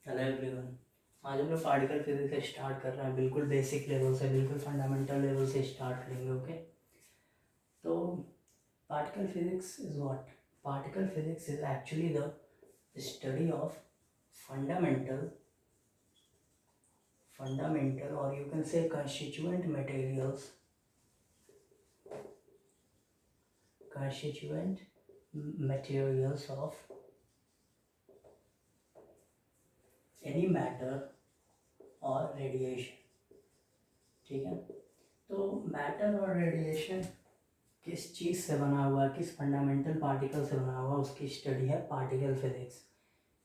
Hello everyone. आज हम लोग पार्टिकल फिजिक्स से स्टार्ट कर रहे हैं, बिल्कुल बेसिक लेवल से, बिल्कुल फंडामेंटल लेवल से स्टार्ट करेंगे। ओके, तो particle physics is what? Particle physics is actually the study of fundamental और you can say constituent materials of any matter और रेडिएशन। ठीक है, तो मैटर और रेडिएशन किस चीज़ से बना हुआ है, किस फंडामेंटल पार्टिकल से बना हुआ, उसकी स्टडी है पार्टिकल फिजिक्स।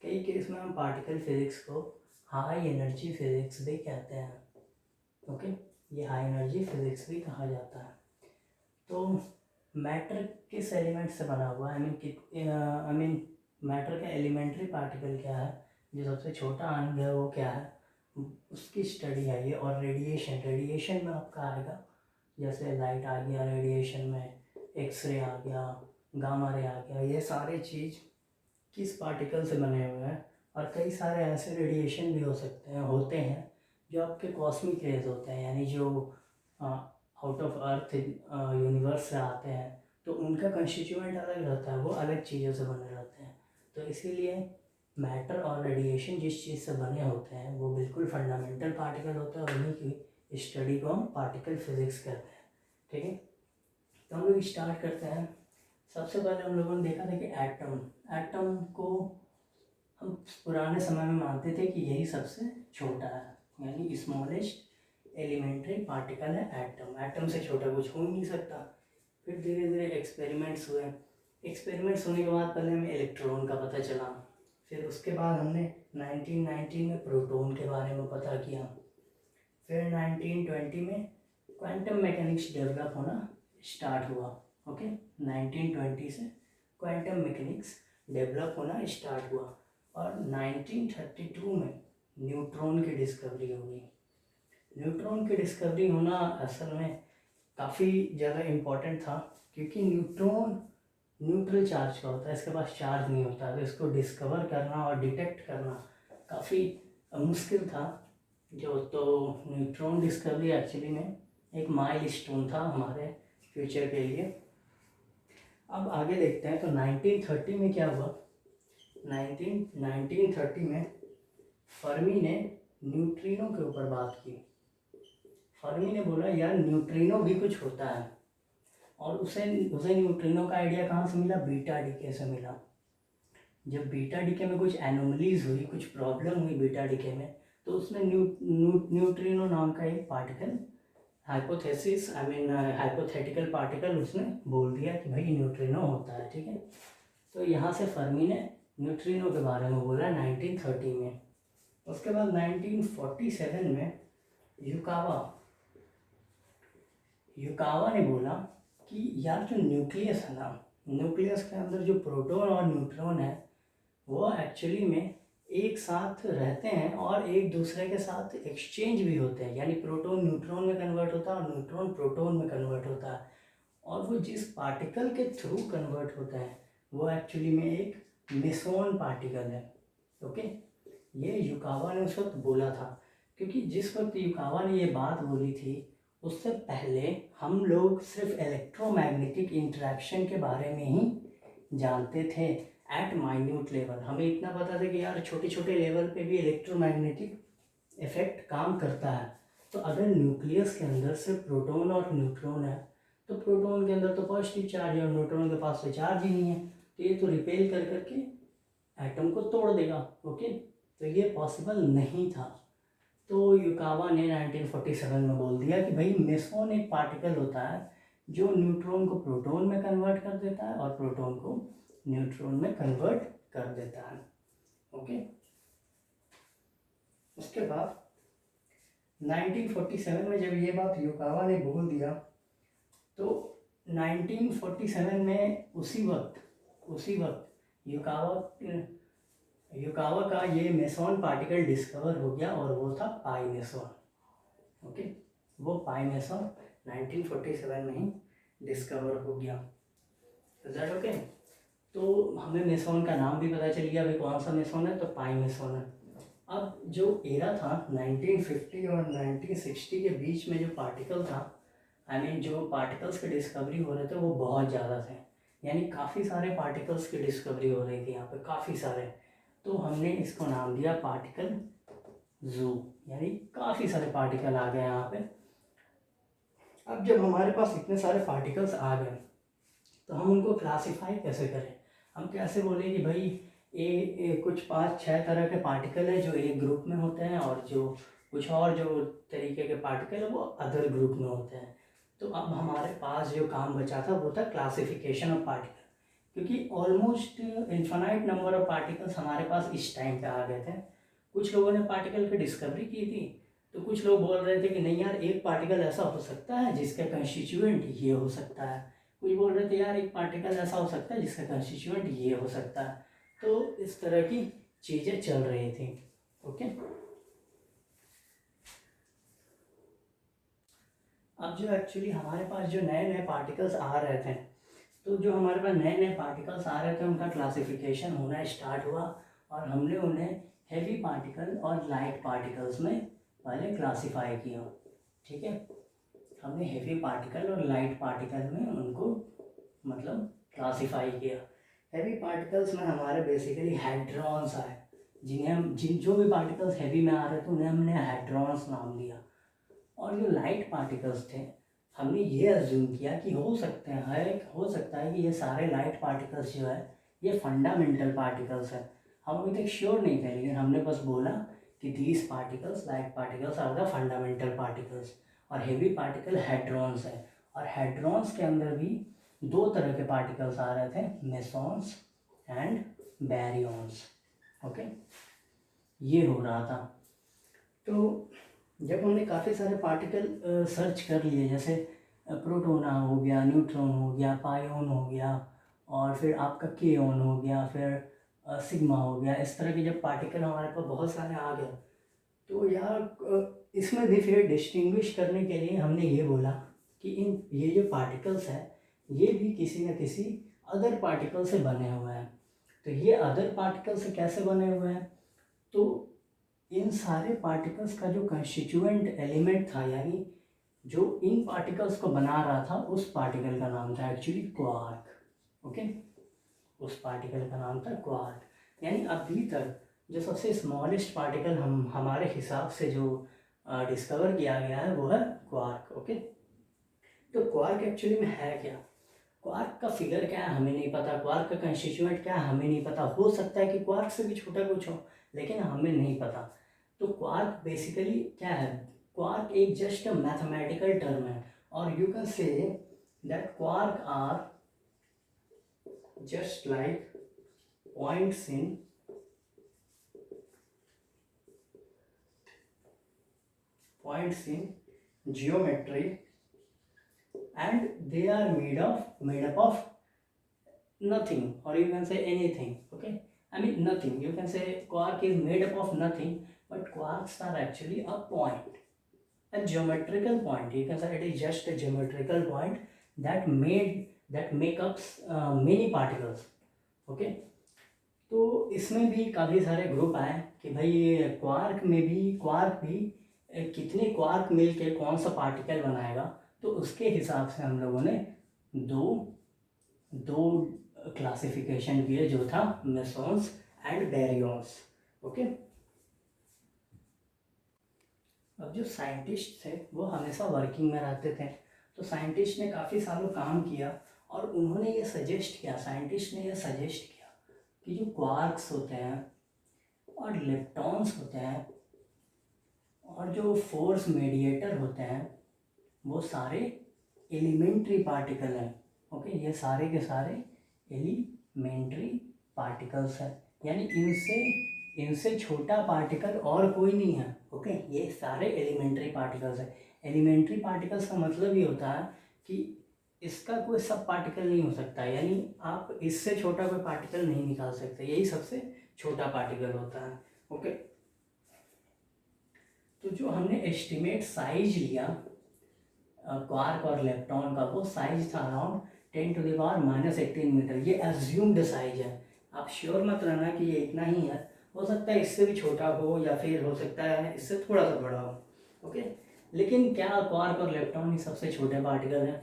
कई केस में हम पार्टिकल फिजिक्स को हाई एनर्जी फिजिक्स भी कहते हैं। ओके, ये हाई एनर्जी फिजिक्स भी कहा जाता है। तो मैटर किस एलिमेंट से बना हुआ है, आई मीन मैटर का एलिमेंट्री पार्टिकल क्या है, जो सबसे छोटा अणु है वो क्या है, उसकी स्टडी है ये। और रेडिएशन में आपका आएगा, जैसे लाइट आ गया रेडिएशन में, एक्सरे आ गया, गामा रे आ गया, ये सारे चीज़ किस पार्टिकल से बने हुए हैं। और कई सारे ऐसे रेडिएशन भी होते हैं जो आपके कॉस्मिक रेज होते हैं, यानी जो आउट ऑफ अर्थ यूनिवर्स से आते हैं, तो उनका कंस्टिट्यूएंट अलग रहता है, वो अलग चीज़ों से बने रहते हैं। तो इसीलिए मैटर और रेडिएशन जिस चीज़ से बने होते हैं वो बिल्कुल फंडामेंटल पार्टिकल होते हैं, और उन्हीं की स्टडी को हम पार्टिकल फिजिक्स कहते हैं। ठीक है, तो हम लोग स्टार्ट करते हैं। सबसे पहले हम लोगों ने देखा था कि एटम को हम पुराने समय में मानते थे कि यही सबसे छोटा है, यानी स्मॉलेस्ट एलिमेंट्री पार्टिकल है एटम। एटम से छोटा कुछ हो ही नहीं सकता। फिर धीरे धीरे एक्सपेरिमेंट्स होने के बाद पहले हमें इलेक्ट्रॉन का पता चला, फिर उसके बाद हमने 1919 में प्रोटॉन के बारे में पता किया, फिर 1920 में क्वांटम मैकेनिक्स डेवलप होना स्टार्ट हुआ। ओके, 1920 से क्वांटम मैकेनिक्स डेवलप होना स्टार्ट हुआ, और 1932 में न्यूट्रॉन की डिस्कवरी हो गई। न्यूट्रॉन की डिस्कवरी होना असल में काफ़ी ज़्यादा इम्पोर्टेंट था, क्योंकि न्यूट्रॉन न्यूट्रल चार्ज का होता है, इसके पास चार्ज नहीं होता, तो इसको डिस्कवर करना और डिटेक्ट करना काफ़ी मुश्किल था। तो न्यूट्रॉन डिस्कवरी एक्चुअली में एक माइलस्टोन था हमारे फ्यूचर के लिए। अब आगे देखते हैं, तो 1930 में क्या हुआ। 1930 में फर्मी ने न्यूट्रिनो के ऊपर बात की। फर्मी ने बोला यार न्यूट्रिनो भी कुछ होता है, और उसे न्यूट्रिनो का आइडिया कहाँ से मिला, बीटा डीके से मिला। जब बीटा डीके में कुछ एनोमलीज हुई, कुछ प्रॉब्लम हुई बीटा डीके में, तो उसने न्यूट्रिनो नाम का एक पार्टिकल हाइपोथेटिकल पार्टिकल उसने बोल दिया कि भाई न्यूट्रिनो होता है। ठीक है, तो यहाँ से फर्मी ने न्यूट्रिनो के बारे में बोला 1930 में। उसके बाद 1947 में युकावा ने बोला कि यार जो न्यूक्लियस है ना, न्यूक्लियस के अंदर जो प्रोटॉन और न्यूट्रॉन है वो एक्चुअली में एक साथ रहते हैं और एक दूसरे के साथ एक्सचेंज भी होते हैं, यानी प्रोटॉन न्यूट्रॉन में कन्वर्ट होता है और न्यूट्रॉन प्रोटॉन में कन्वर्ट होता है। और वो जिस पार्टिकल के थ्रू कन्वर्ट होता है वो एक्चुअली में एक मेसोन पार्टिकल है। ओके, ये युकावा ने उस वक्त बोला था, क्योंकि जिस वक्त युकावा ने ये बात बोली थी उससे पहले हम लोग सिर्फ इलेक्ट्रोमैग्नेटिक इंटरेक्शन के बारे में ही जानते थे एट माइन्यूट लेवल। हमें इतना पता था कि यार छोटे छोटे लेवल पे भी इलेक्ट्रोमैग्नेटिक इफेक्ट काम करता है। तो अगर न्यूक्लियस के अंदर सिर्फ प्रोटॉन और न्यूट्रॉन है, तो प्रोटॉन के अंदर तो पॉजिटिव चार्ज है और न्यूट्रॉन के पास तो चार्ज ही नहीं है, तो ये तो रिपेल कर करके एटम को तोड़ देगा। ओके, तो ये पॉसिबल नहीं था। तो युकावा ने 1947 में बोल दिया कि भाई मेसोन एक पार्टिकल होता है जो न्यूट्रॉन को प्रोटॉन में कन्वर्ट कर देता है और प्रोटॉन को न्यूट्रॉन में कन्वर्ट कर देता है। ओके, उसके बाद 1947 में जब ये बात युकावा ने बोल दिया, तो 1947 में उसी वक्त युकावा का ये मेसोन पार्टिकल डिस्कवर हो गया, और वो था पाई मेसोन। ओके, वो पाई मेसोन 1947 में ही डिस्कवर हो गया। Is that okay? तो हमें मेसोन का नाम भी पता चल गया, भाई कौन सा मेसोन है, तो पाई मेसोन है। अब जो एरा था 1950 और 1960 के बीच में जो पार्टिकल था, आई मीन जो पार्टिकल्स की डिस्कवरी हो रहे थे वो बहुत ज़्यादा थे, यानी काफ़ी सारे पार्टिकल्स की डिस्कवरी हो रही थी यहाँ पे, काफ़ी सारे। तो हमने इसको नाम दिया पार्टिकल जू, यानी काफ़ी सारे पार्टिकल आ गए यहाँ पे। अब जब हमारे पास इतने सारे पार्टिकल्स आ गए तो हम उनको क्लासिफाई कैसे करें? हम कैसे बोलें कि भाई कुछ 5-6 तरह के पार्टिकल है जो एक ग्रुप में होते हैं, और जो कुछ और जो तरीके के पार्टिकल है वो अदर ग्रुप में होते हैं। तो अब हमारे पास जो काम बचा था वो था क्लासिफिकेशन ऑफ पार्टिकल, क्योंकि almost infinite number of particles हमारे पास इस टाइम पे आ गए थे। कुछ लोगों ने पार्टिकल की डिस्कवरी की थी, तो कुछ लोग बोल रहे थे कि नहीं यार, एक पार्टिकल ऐसा हो सकता है जिसका कंस्टिट्यूएंट ये हो सकता है। कुछ बोल रहे थे यार, एक पार्टिकल ऐसा हो सकता है जिसका कंस्टिट्यूएंट ये हो सकता है। तो इस तरह की चीज़ें चल रही थी। ओके, अब जो एक्चुअली हमारे पास जो नए नए पार्टिकल्स आ रहे थे, तो जो हमारे पास नए नए पार्टिकल्स आ रहे थे उनका क्लासिफिकेशन होना स्टार्ट हुआ, और हमने उन्हें हैवी पार्टिकल और लाइट पार्टिकल्स में पहले क्लासिफाई किया। ठीक है, हमने हैवी पार्टिकल और लाइट पार्टिकल में उनको मतलब क्लासिफाई किया। हैवी पार्टिकल्स में हमारे बेसिकली हाइड्रॉन्स आए, जिन्हें हम जो भी पार्टिकल्स हैवी में आ रहे थे उन्हें हमने हाइड्रॉन्स नाम दिया। और जो लाइट पार्टिकल्स थे, हमने ये अज्यूम किया कि हो सकते हैं, हो सकता है कि ये सारे लाइट पार्टिकल्स जो है ये फंडामेंटल पार्टिकल्स हैं। हम अभी तक श्योर नहीं थे, लेकिन हमने बस बोला कि these particles, light particles, are the fundamental particles. और हेवी पार्टिकल हेड्रॉन्स है, और हेड्रॉन्स के अंदर भी दो तरह के पार्टिकल्स आ रहे थे, मेसॉन्स एंड बैरियॉन्स। ओके, ये हो रहा था। तो जब हमने काफ़ी सारे पार्टिकल सर्च कर लिए, जैसे प्रोटोना हो गया, न्यूट्रॉन हो गया, पायोन हो गया, और फिर आपका केओन हो गया, फिर सिग्मा हो गया, इस तरह के जब पार्टिकल हमारे पास बहुत सारे आ गए, तो यार इसमें भी फिर डिस्टिंग्विश करने के लिए हमने ये बोला कि ये जो पार्टिकल्स हैं ये भी किसी न किसी अदर पार्टिकल से बने हुए हैं। तो ये अदर पार्टिकल से कैसे बने हुए हैं? तो इन सारे पार्टिकल्स का जो कंस्टिट्यूएंट एलिमेंट था, यानी जो इन पार्टिकल्स को बना रहा था, उस पार्टिकल का नाम था एक्चुअली क्वार्क। ओके, उस पार्टिकल का नाम था क्वार्क। यानी अभी तक जो सबसे स्मॉलेस्ट पार्टिकल हमारे हिसाब से जो डिस्कवर किया गया है वो है क्वार्क। ओके, तो क्वार्क एक्चुअली में है क्या? क्वार्क का फिगर क्या है हमें नहीं पता, क्वार्क का कंस्टिट्यूएंट क्या है हमें नहीं पता। हो सकता है कि क्वार्क से भी छोटा कुछ हो, लेकिन हमें नहीं पता। तो क्वार्क बेसिकली क्या है? क्वार्क एक जस्ट मैथमेटिकल टर्म है, और you can say that quark are just like points in geometry, and they are made up of nothing, or you can say anything. Okay, I mean nothing, you can say quark is made up of nothing, but quarks are actually a point, a geometrical point. You can say it is just a geometrical point that make up many particles. Okay, तो इसमें भी काफ़ी सारे group आए कि भाई quark भी कितने क्वार्क मिल के कौन सा पार्टिकल बनाएगा। तो उसके हिसाब से हम लोगों ने दो दो क्लासिफिकेशन किए, जो था मेसॉन्स एंड बैरियॉन्स। ओके, अब जो साइंटिस्ट थे वो हमेशा वर्किंग में रहते थे, तो साइंटिस्ट ने काफ़ी सालों काम किया, और उन्होंने ये सजेस्ट किया, साइंटिस्ट ने ये सजेस्ट किया कि जो क्वार्क्स होते हैं और लेप्टॉन्स होते हैं और जो फोर्स मेडिएटर होते हैं, वो सारे एलिमेंट्री पार्टिकल हैं। ओके, ये सारे के सारे एलिमेंट्री पार्टिकल्स हैं, यानी इनसे छोटा पार्टिकल और कोई नहीं है। ओके, ये सारे एलिमेंट्री पार्टिकल्स हैं। एलिमेंट्री पार्टिकल्स का मतलब ये होता है कि इसका कोई सब पार्टिकल नहीं हो सकता, यानी आप इससे छोटा कोई पार्टिकल नहीं निकाल सकते, यही सबसे छोटा पार्टिकल होता है। ओके, तो जो हमने एस्टिमेट साइज लिया क्वार्क और लेप्टॉन का, वो साइज था अराउंड 10⁻⁻18 मीटर। ये एज्यूम्ड साइज है, आप श्योर मत रहना कि ये इतना ही है, हो सकता है इससे भी छोटा हो या फिर हो सकता है इससे थोड़ा सा बड़ा हो। ओके, लेकिन क्या क्वार्क और लेप्टॉन ही सबसे छोटे पार्टिकल हैं?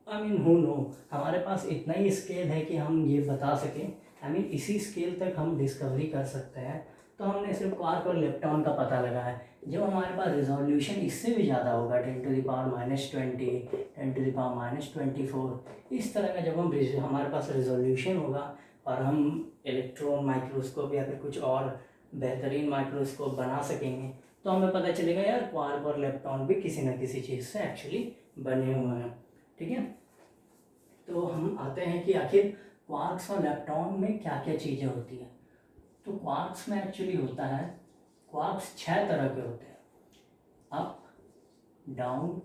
आई मीन हु नो, हमारे पास इतना ही स्केल है कि हम ये बता सकें, आई मीन इसी स्केल तक हम डिस्कवरी कर सकते हैं। तो हमने सिर्फ क्वार्क और लेप्टॉन का पता लगा है। जब हमारे पास रिजोल्यूशन इससे भी ज़्यादा होगा, 10⁻⁻20, 10⁻⁻24, इस तरह का जब हमारे पास रिजोल्यूशन होगा और हम इलेक्ट्रॉन माइक्रोस्कोप या फिर कुछ और बेहतरीन माइक्रोस्कोप बना सकेंगे, तो हमें पता चलेगा यार क्वार्क और लेप्टॉन भी किसी न किसी चीज़ से एक्चुअली बने हुए हैं। ठीक है, तो हम आते हैं कि आखिर क्वार्क्स और लेप्टॉन में क्या क्या चीज़ें होती हैं। तो क्वार्क्स में एक्चुअली होता है, क्वार्क्स 6 तरह के होते हैं, up, down,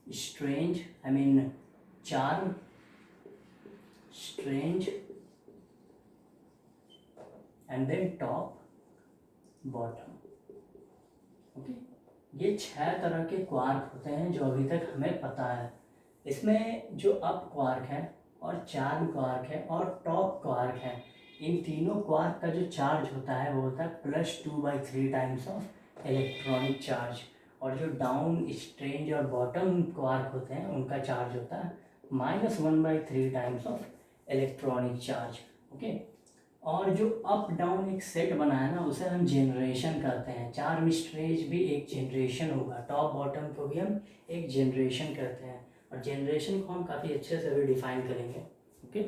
strange, I mean charm, strange, and then top, bottom. Okay, ये 6 तरह के क्वार्क होते हैं जो अभी तक हमें पता है। इसमें जो अप क्वार्क है और चार्म क्वार्क है और टॉप क्वार्क है, इन तीनों क्वार्क का जो चार्ज होता है वो होता है +2/3 टाइम्स ऑफ इलेक्ट्रॉनिक चार्ज, और जो डाउन, स्ट्रेंज और बॉटम क्वार्क होते हैं उनका चार्ज होता है -1/3 times of electronic charge. Okay, और जो अप डाउन एक सेट बना है ना, उसे हम जनरेशन कहते हैं। चार्म स्ट्रेंज भी एक जनरेशन होगा, टॉप बॉटम को भी हम एक जनरेशन कहते हैं, और जनरेशन को हम काफ़ी अच्छे से भी डिफाइन करेंगे। ओके।